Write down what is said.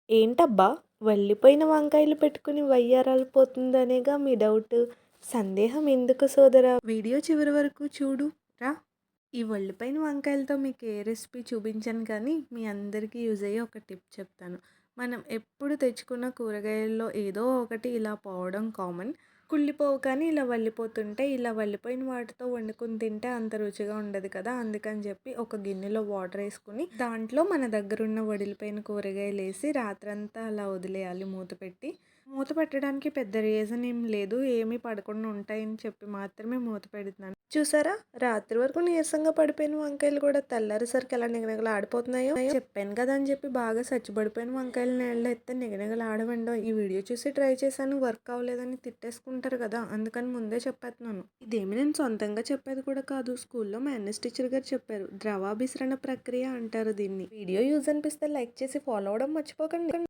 ఏంటబ్బా! వల్లిపోయిన వంకాయలు పెట్టుకుని వయ్యారాలు పోతుందనేగా మీ డౌటు. సందేహం ఎందుకు సోదరా! వీడియో చివరి వరకు చూడు రా! ఈ వల్లిపోయిన వంకాయలతో మీకు ఏ రెసిపీ చూపించను కానీ, మీ అందరికీ యూజ్ అయ్యే ఒక టిప్ చెప్తాను. మనం ఎప్పుడు తెచ్చుకున్న కూరగాయల్లో ఏదో ఒకటి ఇలా పోవడం కామన్. కుళ్ళిపోవు కానీ ఇలా వల్లిపోతుంటే, ఇలా వల్లిపోయిన వాటితో వండుకొని తింటే అంత రుచిగా ఉండదు కదా! అందుకని చెప్పి ఒక గిన్నెలో వాటర్ వేసుకుని, దాంట్లో మన దగ్గరున్న వడిలిపోయిన కూరగాయలేసి రాత్రంతా అలా వదిలేయాలి మూత పెట్టి. మూత పెట్టడానికి పెద్ద రీజన్ ఏం లేదు. ఏమీ పడకుండా ఉంటాయని చెప్పి మాత్రమే మూత పెడుతున్నాను. చూసారా? రాత్రి వరకు నీరసంగా పడిపోయిన వంకాయలు కూడా తెల్లారేసరికి ఎలా నిగనిగలాడిపోతున్నాయో. చెప్పాను కదా అని చెప్పి బాగా సచ్చిపడిపోయిన వంకాయలు నీళ్ళలో ఎత్తే నిగనిగలాడవండోయ్. ఈ వీడియో చూసి ట్రై చేశాను, వర్క్ అవ్వలేదని తిట్టేసుకుంటారు కదా! అందుకని ముందే చెప్పేస్తున్నాను. ఇదేమి నేను సొంతంగా చెప్పేది కూడా కాదు. స్కూల్లో మా ఎన్ఎస్ టీచర్ గారు చెప్పారు. ద్రవాభిసరణ ప్రక్రియ అంటారు దీన్ని. వీడియో యూజ్ అనిపిస్తే లైక్ చేసి ఫాలో అవ్వడం మర్చిపోకండి.